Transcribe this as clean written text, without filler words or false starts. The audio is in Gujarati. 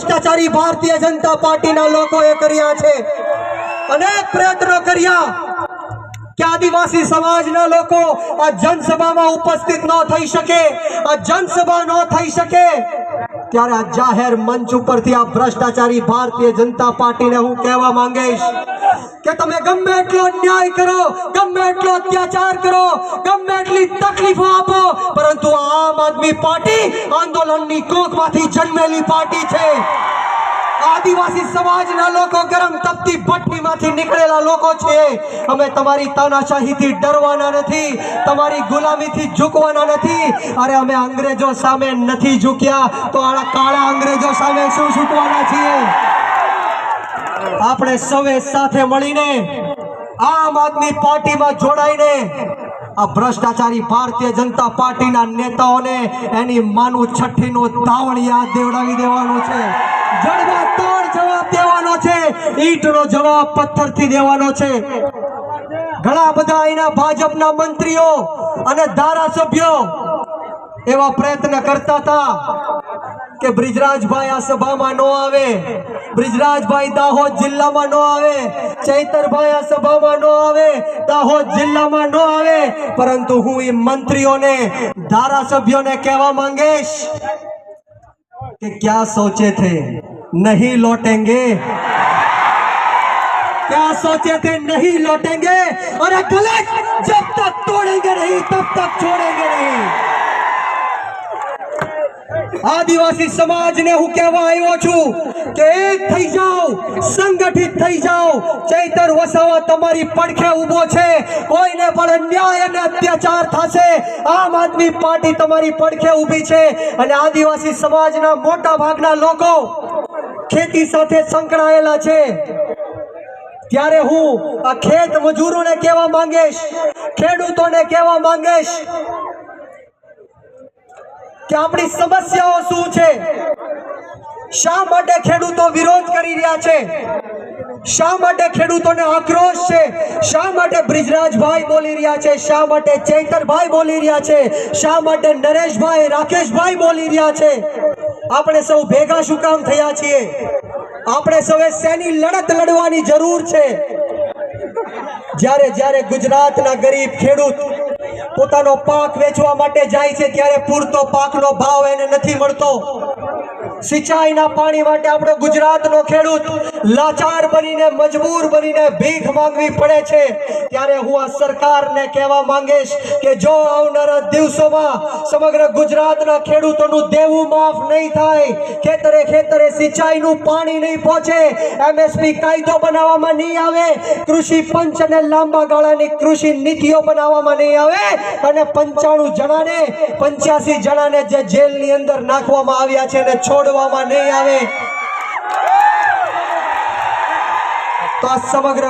ભ્રષ્ટાચારી ભારતીય જનતા પાર્ટીના લોકોએ કર્યા છે। અનેક પ્રયત્નો કર્યા કે આદિવાસી સમાજના લોકો આ જનસભામાં ઉપસ્થિત ન થઈ શકે, આ જનસભા ન થઈ શકે, ત્યારે આ જાહેર મંચ ઉપરથી આ ભ્રષ્ટાચારી ભારતીય જનતા પાર્ટીને હું કહેવા માંગીશ કે તમે ગમે એટલો અન્યાય કરો, ગમે એટલો અત્યાચાર કરો, ગમે એટલી તકલીફો આપો, પરંતુ આમ આદમી પાર્ટી આંદોલનની કોખમાંથી જન્મેલી પાર્ટી છે। આદિવાસી સમાજના લોકો ગરમ તપતી ભઠ્ઠીમાંથી નીકળેલા લોકો છે। અમે તમારી તાનાશાહીથી ડરવાના નથી, તમારી ગુલામીથી ઝૂકવાના નથી। અરે અમે અંગ્રેજો સામે નથી ઝૂક્યા તો આ કાળા અંગ્રેજો સામે શું ઝૂકવાના છીએ? આપણે સૌએ સાથે મળીને આમ આદમી પાર્ટીમાં જોડાઈને આ ભ્રષ્ટાચારી ભારતીય જનતા પાર્ટીના નેતાઓને એની માનું છઠ્ઠીનું ધાવણ યાદ દેવડાવી દેવાનું છે। જડબા તોડ જવાબ દેવાનો છે, ઈંટનો જવાબ પથ્થરથી દેવાનો છે। ઘણા બધા અહીંના ભાજપના મંત્રીઓ અને ધારાસભ્યો એવા પ્રયત્ન કરતા હતા કે બ્રિજરાજભાઈ આ સભામાં ન આવે, બ્રિજરાજભાઈ દાહોદ જિલ્લામાં ન આવે, ચૈતરભાઈ આ સભામાં ન આવે, દાહોદ જિલ્લામાં ન આવે, પરંતુ હું એ મંત્રીઓને, ધારાસભ્યોને કહેવા માંગીશ कि क्या सोचे थे नहीं लौटेंगे, क्या सोचे थे नहीं लौटेंगे, और गलत जब तक तोड़ेंगे नहीं तब तक छोड़ेंगे नहीं। आदिवासी समाज ने હું કહેવા આવ્યો છું કે એક થઈ જાઓ, સંગઠિત થઈ જાઓ। ચૈતર વસાવા તમારી પડખે ઊભો છે, કોઈને પણ અન્યાય અને અત્યાચાર થશે, આમ આદમી પાર્ટી તમારી પડખે ઊભી છે। અને આદિવાસી સમાજના મોટા ભાગના લોકો ખેતી સાથે સંકળાયેલા છે, ત્યારે હું આ ખેત મજૂરોને કહેવા માંગીશ, ખેડૂતોને કહેવા માંગીશ કે આપણી સમસ્યાઓ શું છે, શા માટે ખેડૂતો વિરોધ કરી રહ્યા છે, શા માટે ખેડૂતોને આક્રોશ છે, શા માટે બ્રિજરાજભાઈ બોલી રહ્યા છે, શા માટે ચૈતરભાઈ બોલી રહ્યા છે, શા માટે નરેશભાઈ, રાકેશભાઈ બોલી રહ્યા છે? આપણે સૌ ભેગા શું કામ થયા છીએ? આપણે સૌએ શેની લડત લડવાની જરૂર છે? જ્યારે જ્યારે ગુજરાતના ગરીબ ખેડૂત પોતાનો પાક વેચવા માટે જાય છે ત્યારે પૂરતો પાકનો ભાવ એને નથી મળતો। સિંચાઈના પાણી માટે આપણો ગુજરાતનો ખેડૂત લાચાર બનીને, મજબૂર બનીને ભીખ માંગવી પડે છે। ત્યારે હું આ સરકારને કહેવા માંગીશ કે જો આવનારા દિવસોમાં સમગ્ર ગુજરાતના ખેડૂતોનું દેવું માફ નહીં થાય, ખેતરે ખેતરે સિંચાઈનું પાણી નહીં પહોંચે, એમએસપી કાયદો બનાવવામાં નહીં આવે, કૃષિ પંચ અને લાંબા ગાળાની કૃષિ નીતિઓ બનાવવામાં નહીં આવે, અને 95 જણાને 85 જણાને જે જેલની અંદર નાખવામાં આવ્યા છે અને છોડવામાં નહીં આવે, તો આ સમગ્ર